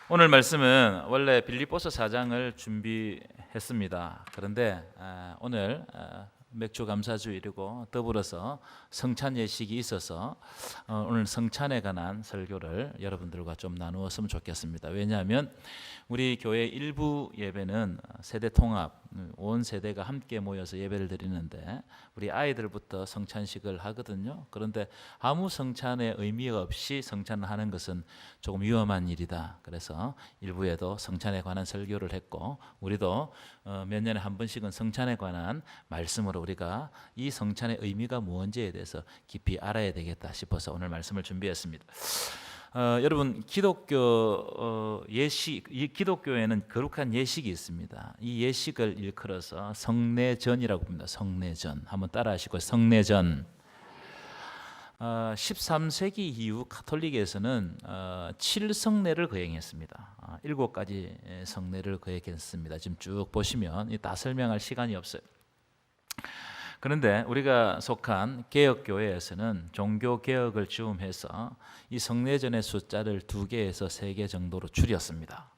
오늘 말씀은 원래 빌립보서 4장을 준비했습니다. 그런데 오늘 맥주 감사주일이고 더불어서 성찬 예식이 있어서 오늘 성찬에 관한 설교를 여러분들과 좀 나누었으면 좋겠습니다. 왜냐하면 우리 교회 일부 예배는 세대 통합, 온 세대가 함께 모여서 예배를 드리는데 우리 아이들부터 성찬식을 하거든요. 그런데 아무 성찬의 의미가 없이 성찬을 하는 것은 조금 위험한 일이다. 그래서 일부에도 성찬에 관한 설교를 했고, 우리도 몇 년에 한 번씩은 성찬에 관한 말씀으로 우리가 이 성찬의 의미가 무엇인지에 대해서 깊이 알아야 되겠다 싶어서 오늘 말씀을 준비했습니다. 여러분, 기독교 기독교에는 거룩한 예식이 있습니다. 이 예식을 일컬어서 성례전이라고 부릅니다. 성례전. 한번 따라하시고, 성례전. 13세기 이후 가톨릭에서는 7성례를 거행했습니다. 7가지 성례를 거행했습니다. 지금 쭉 보시면 다 설명할 시간이 없어요. 그런데 우리가 속한 개혁교회에서는 종교개혁을 즈음해서 이 성례전의 숫자를 2개에서 3개 정도로 줄였습니다.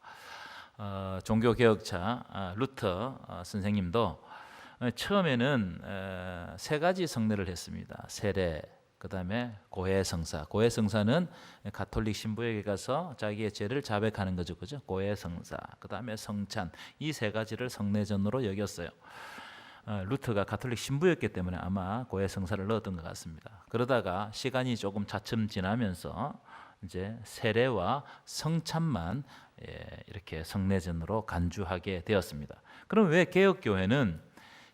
종교개혁자 루터 선생님도 처음에는 3가지 성례를 했습니다. 세례, 그 다음에 고해성사. 고해성사는 가톨릭 신부에게 가서 자기의 죄를 자백하는 거죠, 그죠? 고해성사. 그 다음에 성찬. 이 3가지를 성례전으로 여겼어요. 루터가 가톨릭 신부였기 때문에 아마 고해성사를 넣었던 것 같습니다. 그러다가 시간이 조금 차츰 지나면서 이제 세례와 성찬만 이렇게 성례전으로 간주하게 되었습니다. 그럼 왜 개혁교회는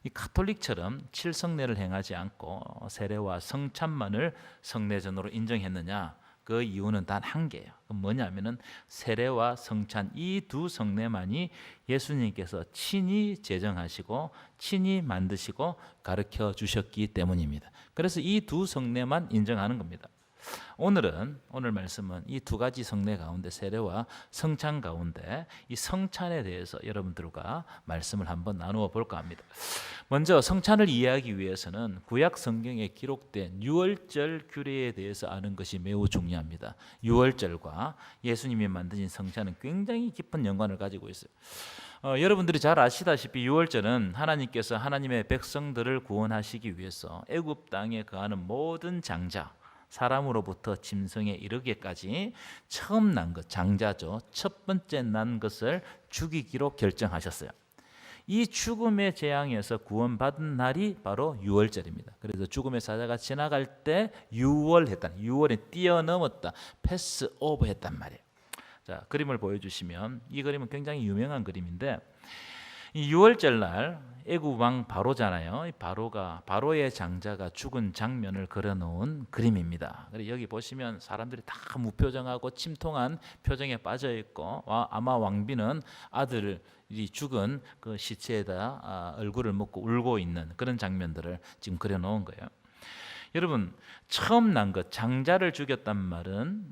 이 가톨릭처럼 7성례를 행하지 않고 세례와 성찬만을 성례전으로 인정했느냐? 그 이유는 단 한 개예요. 뭐냐면은 세례와 성찬 이 2성례만이 예수님께서 친히 제정하시고 친히 만드시고 가르쳐 주셨기 때문입니다. 그래서 이 2성례만 인정하는 겁니다. 오늘 말씀은 이 2가지 성례 가운데 세례와 성찬 가운데 이 성찬에 대해서 여러분들과 말씀을 한번 나누어 볼까 합니다. 먼저 성찬을 이해하기 위해서는 구약 성경에 기록된 유월절 규례에 대해서 아는 것이 매우 중요합니다. 유월절과 예수님이 만드신 성찬은 굉장히 깊은 연관을 가지고 있어요. 여러분들이 잘 아시다시피 유월절은 하나님께서 하나님의 백성들을 구원하시기 위해서 애굽 땅에 거하는 모든 장자, 사람으로부터 짐승에 이르기까지 처음 난 것, 장자죠. 첫 번째 난 것을 죽이기로 결정하셨어요. 이 죽음의 재앙에서 구원받은 날이 바로 유월절입니다. 그래서 죽음의 사자가 지나갈 때 유월했다. 유월에 뛰어넘었다. 패스오버 했단 말이에요. 자, 그림을 보여주시면 이 그림은 굉장히 유명한 그림인데 이 유월절 날 애굽 왕 바로잖아요. 이 바로의 장자가 죽은 장면을 그려놓은 그림입니다. 그리고 여기 보시면 사람들이 다 무표정하고 침통한 표정에 빠져 있고 아마 왕비는 아들이 죽은 그 시체에다 얼굴을 묻고 울고 있는 그런 장면들을 지금 그려놓은 거예요. 여러분, 처음 난 것, 장자를 죽였단 말은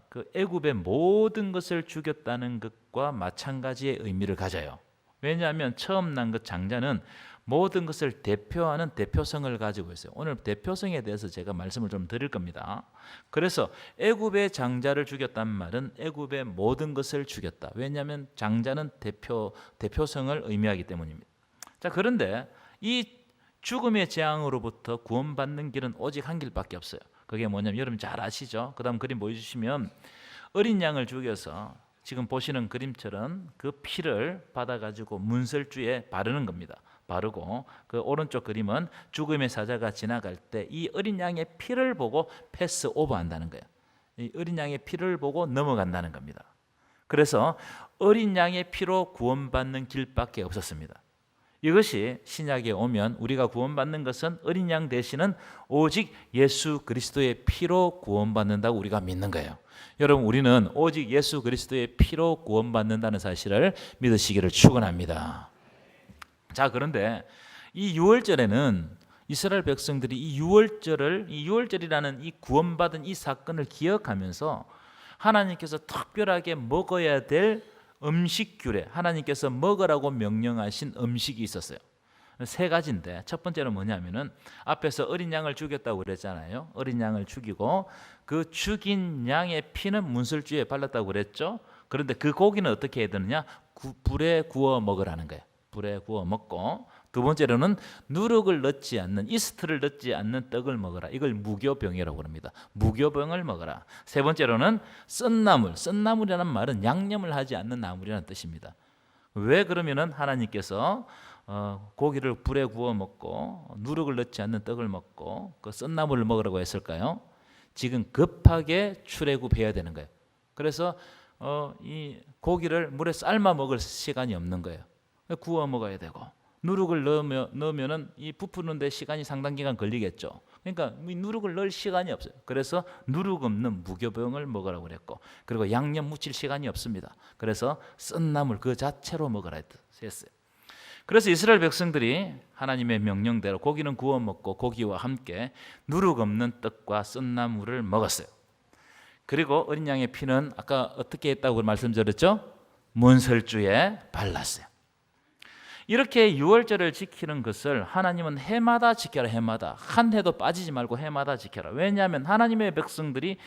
그 애굽의 모든 것을 죽였다는 것과 마찬가지의 의미를 가져요. 왜냐하면 처음 난 것 장자는 모든 것을 대표하는 대표성을 가지고 있어요. 오늘 대표성에 대해서 제가 말씀을 좀 드릴 겁니다. 그래서 애굽의 장자를 죽였단 말은 애굽의 모든 것을 죽였다. 왜냐하면 장자는 대표성을 의미하기 때문입니다. 자, 그런데 이 죽음의 재앙으로부터 구원받는 길은 오직 한 길밖에 없어요. 그게 뭐냐면 여러분 잘 아시죠? 그 다음 그림 보여주시면 어린 양을 죽여서 지금 보시는 그림처럼 그 피를 받아가지고 문설주에 바르는 겁니다. 바르고 그 오른쪽 그림은 죽음의 사자가 지나갈 때 이 어린 양의 피를 보고 패스 오버한다는 거예요. 이 어린 양의 피를 보고 넘어간다는 겁니다. 그래서 어린 양의 피로 구원받는 길밖에 없었습니다. 이것이 신약에 오면 우리가 구원받는 것은 어린 양 대신은 오직 예수 그리스도의 피로 구원받는다고 우리가 믿는 거예요. 여러분, 우리는 오직 예수 그리스도의 피로 구원받는다는 사실을 믿으시기를 축원합니다. 자, 그런데 이 유월절에는 이스라엘 백성들이 이 유월절이라는 이 구원받은 이 사건을 기억하면서 하나님께서 특별하게 먹어야 될 음식 규례, 하나님께서 먹으라고 명령하신 음식이 있었어요. 3가지인데 첫 번째는 뭐냐면은 앞에서 어린 양을 죽였다고 그랬잖아요. 어린 양을 죽이고 그 죽인 양의 피는 문설주에 발랐다고 그랬죠. 그런데 그 고기는 어떻게 해야 되느냐? 불에 구워 먹으라는 거예요. 불에 구워 먹고, 두 번째로는 누룩을 넣지 않는, 이스트를 넣지 않는 떡을 먹어라. 이걸 무교병이라고 합니다. 무교병을 먹어라. 세 번째로는 썬나물, 썬나물이라는 말은 양념을 하지 않는 나물이라는 뜻입니다. 왜 그러면은 하나님께서 고기를 불에 구워 먹고 누룩을 넣지 않는 떡을 먹고 그 썬나물을 먹으라고 했을까요? 지금 급하게 출애굽해야 되는 거예요. 그래서 이 고기를 물에 삶아 먹을 시간이 없는 거예요. 구워 먹어야 되고, 누룩을 넣으면은 이 부푸는데 시간이 상당 기간 걸리겠죠. 그러니까 이 누룩을 넣을 시간이 없어요. 그래서 누룩 없는 무교병을 먹으라고 그랬고, 그리고 양념 묻힐 시간이 없습니다. 그래서 썬나물 그 자체로 먹으라 했어요. 그래서 이스라엘 백성들이 하나님의 명령대로 고기는 구워 먹고 고기와 함께 누룩 없는 떡과 썬나물을 먹었어요. 그리고 어린 양의 피는 아까 어떻게 했다고 말씀드렸죠? 문설주에 발랐어요. 이렇게 유월절을 지키는 것을 하나님은 해마다 지켜라, 해마다. 한 해도 빠지지 말고 해마다 지켜라. 왜냐하면 하나님의 백성들이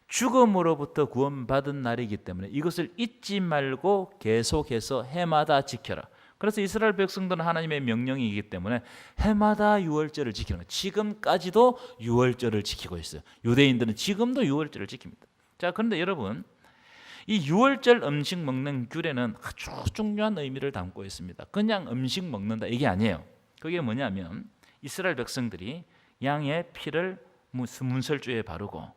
죽음으로부터 구원받은 날이기 때문에 이것을 잊지 말고 계속해서 해마다 지켜라. 그래서 이스라엘 백성들은 하나님의 명령이기 때문에 해마다 유월절을 지키는 거예요. 지금까지도 유월절을 지키고 있어요. 유대인들은 지금도 유월절을 지킵니다. 자, 그런데 여러분, 이 유월절 음식 먹는 규례는 아주 중요한 의미를 담고 있습니다. 그냥 음식 먹는다 이게 아니에요. 그게 뭐냐면 이스라엘 백성들이 양의 피를 문설주에 바르고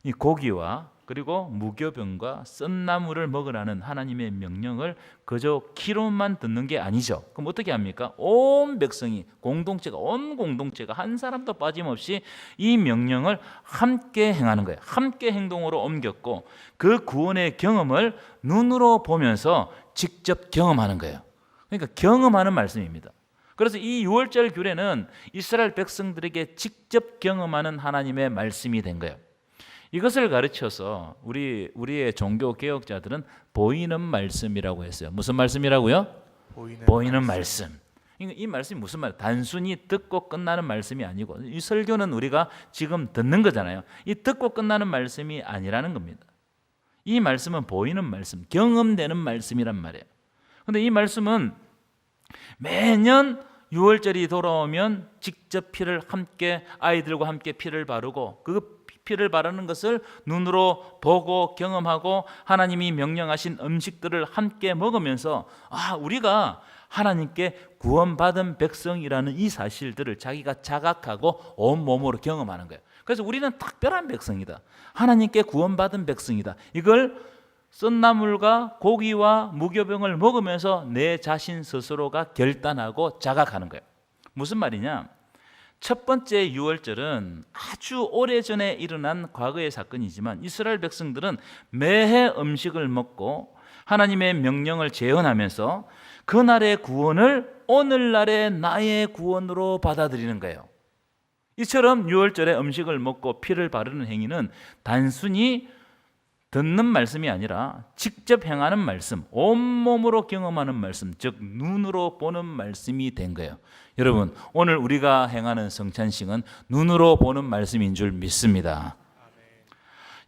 이 고기와 그리고 무교병과 썬나물을 먹으라는 하나님의 명령을 그저 귀로만 듣는 게 아니죠. 그럼 어떻게 합니까? 온 백성이 온 공동체가 한 사람도 빠짐없이 이 명령을 함께 행하는 거예요. 함께 행동으로 옮겼고 그 구원의 경험을 눈으로 보면서 직접 경험하는 거예요. 그러니까 경험하는 말씀입니다. 그래서 이 유월절 규례는 이스라엘 백성들에게 직접 경험하는 하나님의 말씀이 된 거예요. 이것을 가르쳐서 우리의 종교 개혁자들은 보이는 말씀이라고 했어요. 무슨 말씀이라고요? 보이는 말씀. 이 말씀이 무슨 말이에요? 단순히 듣고 끝나는 말씀이 아니고, 이 설교는 우리가 지금 듣는 거잖아요. 이 듣고 끝나는 말씀이 아니라는 겁니다. 이 말씀은 보이는 말씀, 경험되는 말씀이란 말이에요. 그런데 이 말씀은 매년 6월절이 돌아오면 직접 피를 함께 아이들과 함께 피를 바르고 그 피를 바르는 것을 눈으로 보고 경험하고 하나님이 명령하신 음식들을 함께 먹으면서 우리가 하나님께 구원받은 백성이라는 이 사실들을 자기가 자각하고 온몸으로 경험하는 거예요. 그래서 우리는 특별한 백성이다. 하나님께 구원받은 백성이다. 이걸 썬나물과 고기와 무교병을 먹으면서 내 자신 스스로가 결단하고 자각하는 거예요. 무슨 말이냐? 첫 번째 유월절은 아주 오래전에 일어난 과거의 사건이지만 이스라엘 백성들은 매해 음식을 먹고 하나님의 명령을 재현하면서 그날의 구원을 오늘날의 나의 구원으로 받아들이는 거예요. 이처럼 유월절에 음식을 먹고 피를 바르는 행위는 단순히 듣는 말씀이 아니라 직접 행하는 말씀, 온몸으로 경험하는 말씀, 즉 눈으로 보는 말씀이 된 거예요. 여러분, 오늘 우리가 행하는 성찬식은 눈으로 보는 말씀인 줄 믿습니다.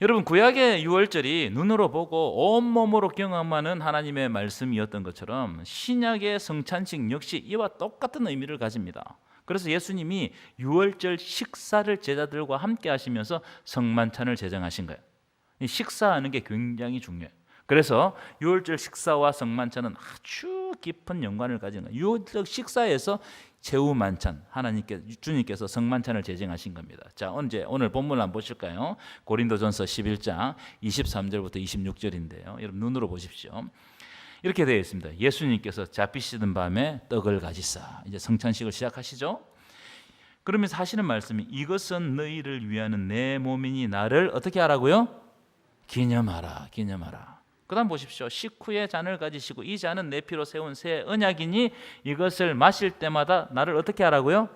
여러분, 구약의 유월절이 눈으로 보고 온몸으로 경험하는 하나님의 말씀이었던 것처럼 신약의 성찬식 역시 이와 똑같은 의미를 가집니다. 그래서 예수님이 유월절 식사를 제자들과 함께 하시면서 성만찬을 제정하신 거예요. 식사하는 게 굉장히 중요해요. 그래서 유월절 식사와 성만찬은 아주 깊은 연관을 가진 거예요. 유월절 식사에서 제후 만찬, 주님께서 성만찬을 제정하신 겁니다. 자, 오늘 본문을 한번 보실까요? 고린도전서 11장 23절부터 26절인데요. 여러분 눈으로 보십시오. 이렇게 되어 있습니다. 예수님께서 잡히시던 밤에 떡을 가지사. 이제 성찬식을 시작하시죠. 그러면서 하시는 말씀이 이것은 너희를 위하는 내 몸이니 나를 어떻게 하라고요? 기념하라. 그 다음 보십시오. 식후에 잔을 가지시고 이 잔은 내 피로 세운 새 언약이니 이것을 마실 때마다 나를 어떻게 하라고요?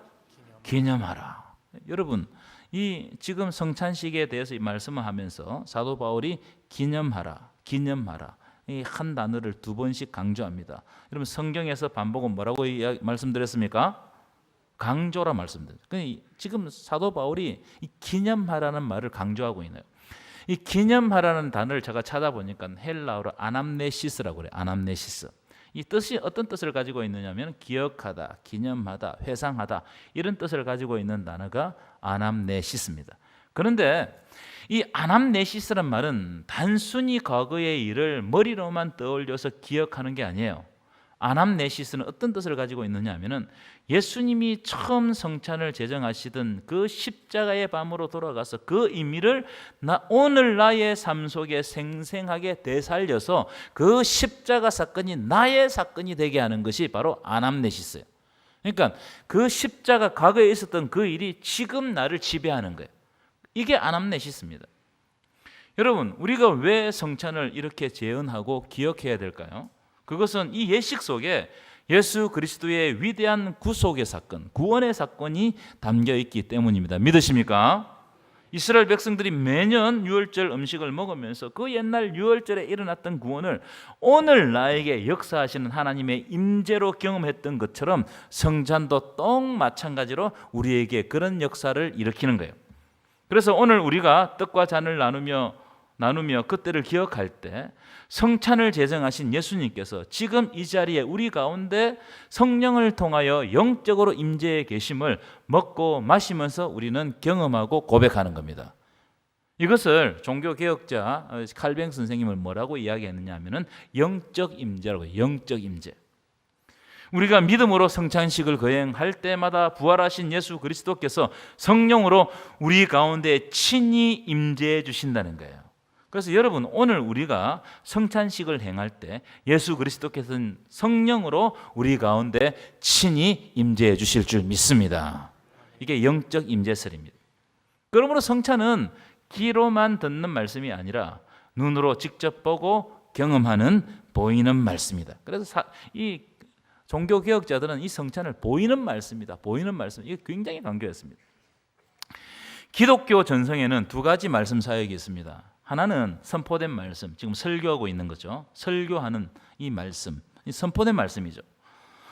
기념하라. 여러분, 이 지금 성찬식에 대해서 이 말씀을 하면서 사도 바울이 기념하라 이 한 단어를 두 번씩 강조합니다. 여러분, 성경에서 반복은 뭐라고 말씀드렸습니까? 강조라 말씀드렸어요. 지금 사도 바울이 이 기념하라는 말을 강조하고 있네요. 이 기념하라는 단어를 제가 찾아보니까 헬라어로 아남네시스라고 그래요. 아남네시스. 이 뜻이 어떤 뜻을 가지고 있느냐면 기억하다, 기념하다, 회상하다 이런 뜻을 가지고 있는 단어가 아남네시스입니다. 그런데 이 아남네시스란 말은 단순히 과거의 일을 머리로만 떠올려서 기억하는 게 아니에요. 아남네시스는 어떤 뜻을 가지고 있느냐 하면은 예수님이 처음 성찬을 제정하시던 그 십자가의 밤으로 돌아가서 그 의미를 오늘 나의 삶 속에 생생하게 되살려서 그 십자가 사건이 나의 사건이 되게 하는 것이 바로 아남네시스예요. 그러니까 그 십자가 과거에 있었던 그 일이 지금 나를 지배하는 거예요. 이게 아남네시스입니다. 여러분, 우리가 왜 성찬을 이렇게 재현하고 기억해야 될까요? 그것은 이 예식 속에 예수 그리스도의 위대한 구속의 사건, 구원의 사건이 담겨 있기 때문입니다. 믿으십니까? 이스라엘 백성들이 매년 유월절 음식을 먹으면서 그 옛날 유월절에 일어났던 구원을 오늘 나에게 역사하시는 하나님의 임재로 경험했던 것처럼 성찬도 똥 마찬가지로 우리에게 그런 역사를 일으키는 거예요. 그래서 오늘 우리가 떡과 잔을 나누며 그때를 기억할 때 성찬을 제정하신 예수님께서 지금 이 자리에 우리 가운데 성령을 통하여 영적으로 임재해 계심을 먹고 마시면서 우리는 경험하고 고백하는 겁니다. 이것을 종교개혁자 칼뱅 선생님은 뭐라고 이야기했느냐 하면은 영적 임재라고 해요. 영적 임재. 우리가 믿음으로 성찬식을 거행할 때마다 부활하신 예수 그리스도께서 성령으로 우리 가운데 친히 임재해 주신다는 거예요. 그래서 여러분, 오늘 우리가 성찬식을 행할 때 예수 그리스도께서는 성령으로 우리 가운데 친히 임재해 주실 줄 믿습니다. 이게 영적 임재설입니다. 그러므로 성찬은 귀로만 듣는 말씀이 아니라 눈으로 직접 보고 경험하는 보이는 말씀이다. 그래서 이 종교개혁자들은 이 성찬을 보이는 말씀이다. 보이는 말씀. 이게 굉장히 강조했습니다. 기독교 전성에는 두 가지 말씀 사역이 있습니다. 하나는 선포된 말씀, 지금 설교하고 있는 거죠. 설교하는 이 말씀, 이 선포된 말씀이죠.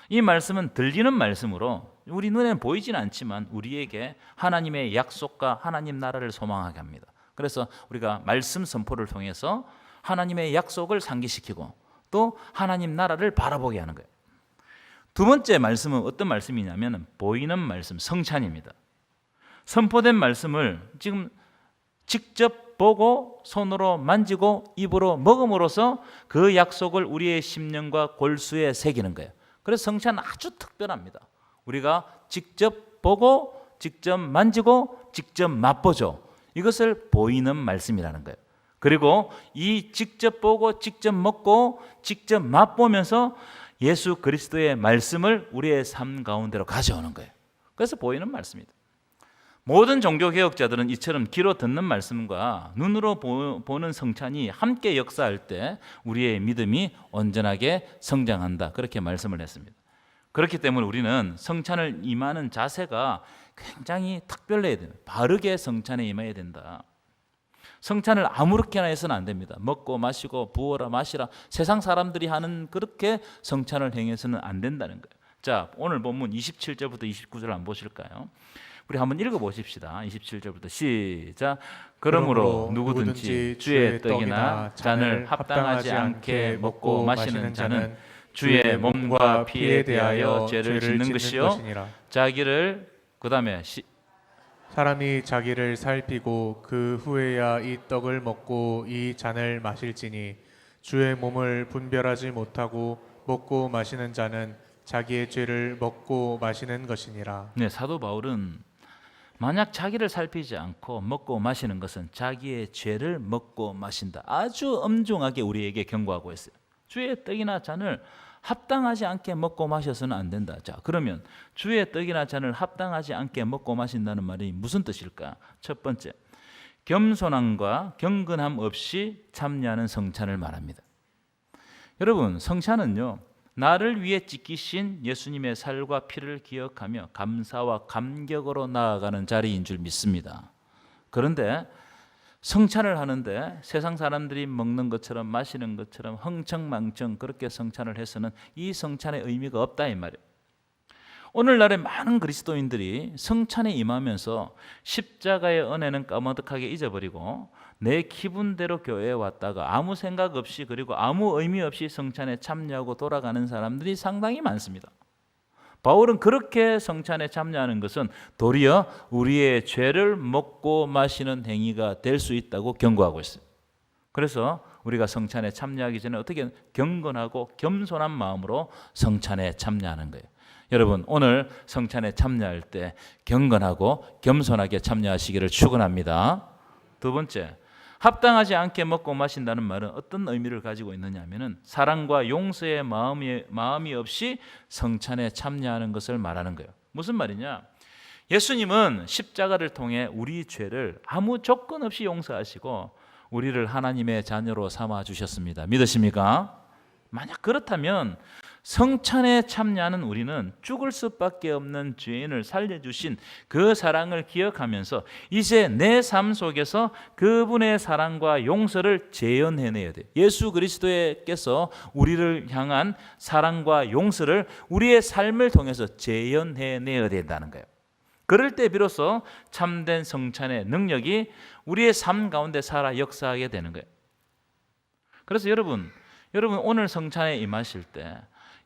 이 말씀은 들리는 말씀으로 우리 눈에는 보이지는 않지만 우리에게 하나님의 약속과 하나님 나라를 소망하게 합니다. 그래서 우리가 말씀 선포를 통해서 하나님의 약속을 상기시키고 또 하나님 나라를 바라보게 하는 거예요. 두 번째 말씀은 어떤 말씀이냐면 보이는 말씀, 성찬입니다. 선포된 말씀을 지금 직접 보고 손으로 만지고 입으로 먹음으로써 그 약속을 우리의 심령과 골수에 새기는 거예요. 그래서 성찬은 아주 특별합니다. 우리가 직접 보고 직접 만지고 직접 맛보죠. 이것을 보이는 말씀이라는 거예요. 그리고 이 직접 보고 직접 먹고 직접 맛보면서 예수 그리스도의 말씀을 우리의 삶 가운데로 가져오는 거예요. 그래서 보이는 말씀입니다. 모든 종교개혁자들은 이처럼 귀로 듣는 말씀과 눈으로 보는 성찬이 함께 역사할 때 우리의 믿음이 온전하게 성장한다. 그렇게 말씀을 했습니다. 그렇기 때문에 우리는 성찬을 임하는 자세가 굉장히 특별해야 됩니다. 바르게 성찬에 임해야 된다. 성찬을 아무렇게나 해서는 안 됩니다. 먹고 마시고 부어라 마시라 세상 사람들이 하는 그렇게 성찬을 행해서는 안 된다는 거예요. 자, 오늘 본문 27절부터 29절 한번 보실까요? 우리 한번 읽어보십시다. 27절부터 시작. 그러므로 누구든지 주의 떡이나 잔을 합당하지 않게 먹고 마시는 자는 주의 몸과 피에 대하여 죄를 짓는 것이요 자기를 그 다음에 사람이 자기를 살피고 그 후에야 이 떡을 먹고 이 잔을 마실지니 주의 몸을 분별하지 못하고 먹고 마시는 자는 자기의 죄를 먹고 마시는 것이니라. 네, 사도 바울은 만약 자기를 살피지 않고 먹고 마시는 것은 자기의 죄를 먹고 마신다. 아주 엄중하게 우리에게 경고하고 있어요. 주의 떡이나 잔을 합당하지 않게 먹고 마셔서는 안 된다. 자, 그러면 주의 떡이나 잔을 합당하지 않게 먹고 마신다는 말이 무슨 뜻일까? 첫 번째, 겸손함과 경건함 없이 참여하는 성찬을 말합니다. 여러분, 성찬은요, 나를 위해 찢기신 예수님의 살과 피를 기억하며 감사와 감격으로 나아가는 자리인 줄 믿습니다. 그런데 성찬을 하는데 세상 사람들이 먹는 것처럼 마시는 것처럼 흥청망청 그렇게 성찬을 해서는 이 성찬의 의미가 없다 이 말이에요. 오늘날의 많은 그리스도인들이 성찬에 임하면서 십자가의 은혜는 까마득하게 잊어버리고 내 기분대로 교회에 왔다가 아무 생각 없이 그리고 아무 의미 없이 성찬에 참여하고 돌아가는 사람들이 상당히 많습니다. 바울은 그렇게 성찬에 참여하는 것은 도리어 우리의 죄를 먹고 마시는 행위가 될 수 있다고 경고하고 있어요. 그래서 우리가 성찬에 참여하기 전에 어떻게 경건하고 겸손한 마음으로 성찬에 참여하는 거예요. 여러분, 오늘 성찬에 참여할 때 경건하고 겸손하게 참여하시기를 축원합니다. 두 번째, 합당하지 않게 먹고 마신다는 말은 어떤 의미를 가지고 있느냐 하면은 사랑과 용서의 마음이 없이 성찬에 참여하는 것을 말하는 거예요. 무슨 말이냐? 예수님은 십자가를 통해 우리 죄를 아무 조건 없이 용서하시고 우리를 하나님의 자녀로 삼아 주셨습니다. 믿으십니까? 만약 그렇다면 성찬에 참여하는 우리는 죽을 수밖에 없는 죄인을 살려주신 그 사랑을 기억하면서 이제 내 삶 속에서 그분의 사랑과 용서를 재현해내야 돼요. 예수 그리스도께서 우리를 향한 사랑과 용서를 우리의 삶을 통해서 재현해내야 된다는 거예요. 그럴 때 비로소 참된 성찬의 능력이 우리의 삶 가운데 살아 역사하게 되는 거예요. 그래서 여러분 오늘 성찬에 임하실 때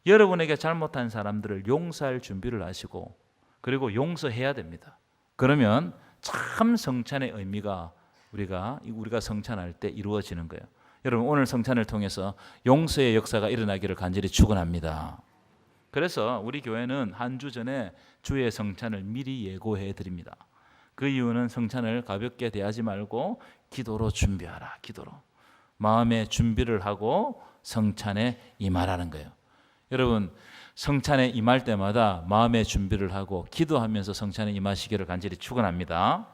여러분에게 잘못한 사람들을 용서할 준비를 하시고 그리고 용서해야 됩니다. 그러면 참 성찬의 의미가 우리가 성찬할 때 이루어지는 거예요. 여러분, 오늘 성찬을 통해서 용서의 역사가 일어나기를 간절히 축원합니다. 그래서 우리 교회는 한 주 전에 주의 성찬을 미리 예고해 드립니다. 그 이유는 성찬을 가볍게 대하지 말고 기도로 준비하라. 기도로 마음의 준비를 하고 성찬에 임하라는 거예요. 여러분, 성찬에 임할 때마다 마음의 준비를 하고 기도하면서 성찬에 임하시기를 간절히 축원합니다.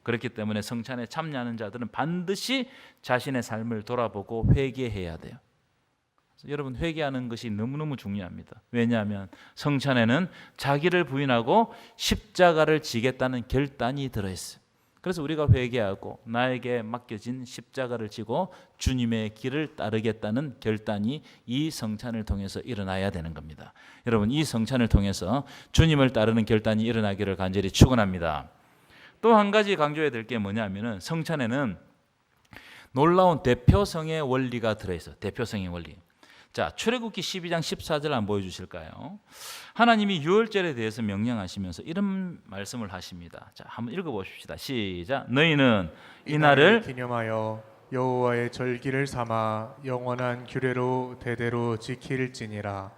그렇기 때문에 성찬에 참여하는 자들은 반드시 자신의 삶을 돌아보고 회개해야 돼요. 여러분, 회개하는 것이 너무너무 중요합니다. 왜냐하면 성찬에는 자기를 부인하고 십자가를 지겠다는 결단이 들어있어요. 그래서 우리가 회개하고 나에게 맡겨진 십자가를 지고 주님의 길을 따르겠다는 결단이 이 성찬을 통해서 일어나야 되는 겁니다. 여러분, 이 성찬을 통해서 주님을 따르는 결단이 일어나기를 간절히 축원합니다. 또 한 가지 강조해야 될 게 뭐냐면은 성찬에는 놀라운 대표성의 원리가 들어있어요. 대표성의 원리. 자, 출애굽기 12장 14절 한번 보여주실까요? 하나님이 유월절에 대해서 명령하시면서 이런 말씀을 하십니다. 자, 한번 읽어보십시다. 시작. 너희는 이 날을 기념하여 여호와의 절기를 삼아 영원한 규례로 대대로 지킬지니라.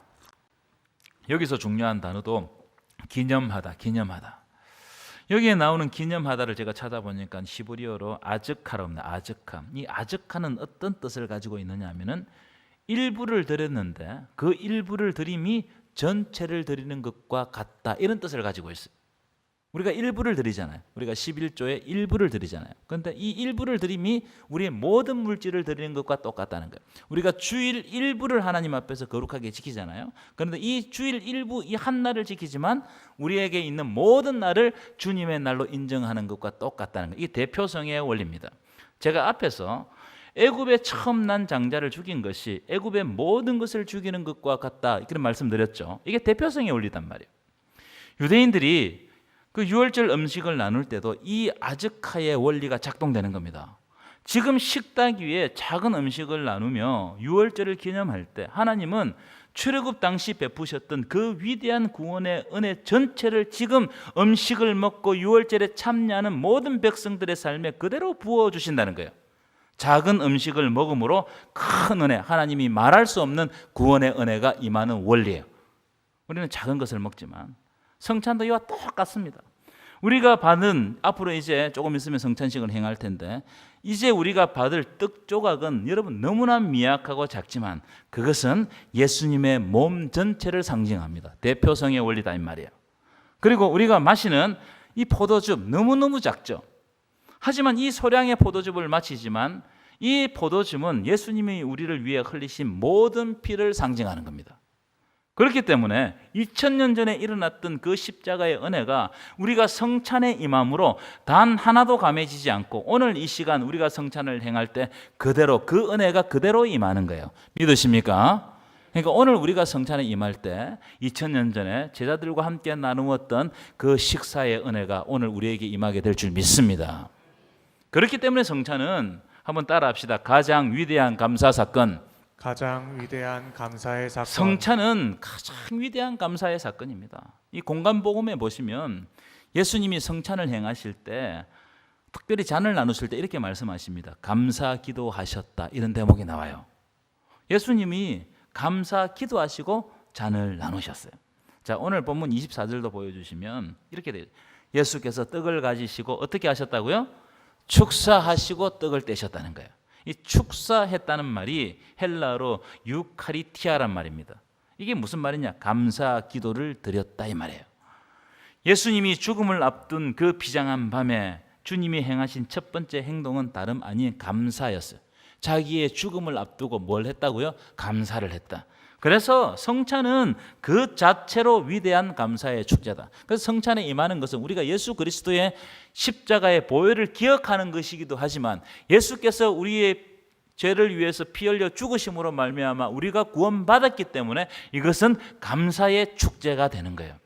여기서 중요한 단어도 기념하다. 여기에 나오는 기념하다를 제가 찾아보니까 히브리어로 아즈카라입니다. 아즈카. 이 아즈카는 어떤 뜻을 가지고 있느냐 하면은 일부를 드렸는데 그 일부를 드림이 전체를 드리는 것과 같다, 이런 뜻을 가지고 있어요. 우리가 일부를 드리잖아요. 우리가 11조에 일부를 드리잖아요. 그런데 이 일부를 드림이 우리의 모든 물질을 드리는 것과 똑같다는 거예요. 우리가 주일 일부를 하나님 앞에서 거룩하게 지키잖아요. 그런데 이 주일 일부, 이 한 날을 지키지만 우리에게 있는 모든 날을 주님의 날로 인정하는 것과 똑같다는 거예요. 이게 대표성의 원리입니다. 제가 앞에서 애굽에 처음 난 장자를 죽인 것이 애굽의 모든 것을 죽이는 것과 같다, 그런 말씀드렸죠. 이게 대표성의 원리단 말이에요. 유대인들이 그 유월절 음식을 나눌 때도 이 아즈카의 원리가 작동되는 겁니다. 지금 식탁 위에 작은 음식을 나누며 유월절을 기념할 때 하나님은 출애굽 당시 베푸셨던 그 위대한 구원의 은혜 전체를 지금 음식을 먹고 유월절에 참여하는 모든 백성들의 삶에 그대로 부어주신다는 거예요. 작은 음식을 먹음으로 큰 은혜, 하나님이 말할 수 없는 구원의 은혜가 임하는 원리예요. 우리는 작은 것을 먹지만 성찬도 이와 똑같습니다. 우리가 받은, 앞으로 이제 조금 있으면 성찬식을 행할 텐데 이제 우리가 받을 떡 조각은 여러분 너무나 미약하고 작지만 그것은 예수님의 몸 전체를 상징합니다. 대표성의 원리다 이 말이에요. 그리고 우리가 마시는 이 포도즙 너무너무 작죠. 하지만 이 소량의 포도즙을 마시지만 이 포도즙은 예수님이 우리를 위해 흘리신 모든 피를 상징하는 겁니다. 그렇기 때문에 2000년 전에 일어났던 그 십자가의 은혜가 우리가 성찬에 임함으로 단 하나도 감해지지 않고 오늘 이 시간 우리가 성찬을 행할 때 그대로 그 은혜가 그대로 임하는 거예요. 믿으십니까? 그러니까 오늘 우리가 성찬에 임할 때 2000년 전에 제자들과 함께 나누었던 그 식사의 은혜가 오늘 우리에게 임하게 될 줄 믿습니다. 그렇기 때문에 성찬은 한번 따라합시다. 가장 위대한 감사 사건. 가장 위대한 감사의 사건. 성찬은 가장 위대한 감사의 사건입니다. 이 공간복음에 보시면 예수님이 성찬을 행하실 때 특별히 잔을 나누실 때 이렇게 말씀하십니다. 감사 기도하셨다, 이런 대목이 나와요. 예수님이 감사 기도하시고 잔을 나누셨어요. 자, 오늘 본문 24절도 보여주시면 이렇게 돼요. 예수께서 떡을 가지시고 어떻게 하셨다고요? 축사하시고 떡을 떼셨다는 거예요. 이 축사했다는 말이 헬라어로 유카리티아란 말입니다. 이게 무슨 말이냐? 감사 기도를 드렸다 이 말이에요. 예수님이 죽음을 앞둔 그 비장한 밤에 주님이 행하신 첫 번째 행동은 다름 아닌 감사였어요. 자기의 죽음을 앞두고 뭘 했다고요? 감사를 했다. 그래서 성찬은 그 자체로 위대한 감사의 축제다. 그래서 성찬에 임하는 것은 우리가 예수 그리스도의 십자가의 보혈을 기억하는 것이기도 하지만 예수께서 우리의 죄를 위해서 피 흘려 죽으심으로 말미암아 우리가 구원받았기 때문에 이것은 감사의 축제가 되는 거예요.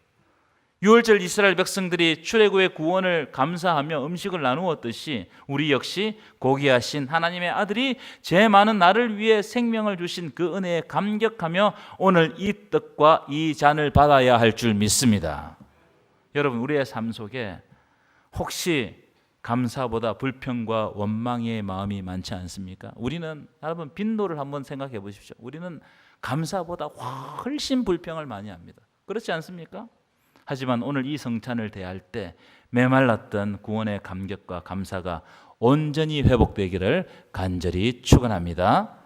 유월절 이스라엘 백성들이 출애굽의 구원을 감사하며 음식을 나누었듯이 우리 역시 고귀하신 하나님의 아들이 죄 많은 나를 위해 생명을 주신 그 은혜에 감격하며 오늘 이 떡과 이 잔을 받아야 할 줄 믿습니다. 여러분, 우리의 삶 속에 혹시 감사보다 불평과 원망의 마음이 많지 않습니까? 우리는 여러분 빈도를 한번 생각해 보십시오. 우리는 감사보다 훨씬 불평을 많이 합니다. 그렇지 않습니까? 하지만 오늘 이 성찬을 대할 때 메말랐던 구원의 감격과 감사가 온전히 회복되기를 간절히 축원합니다.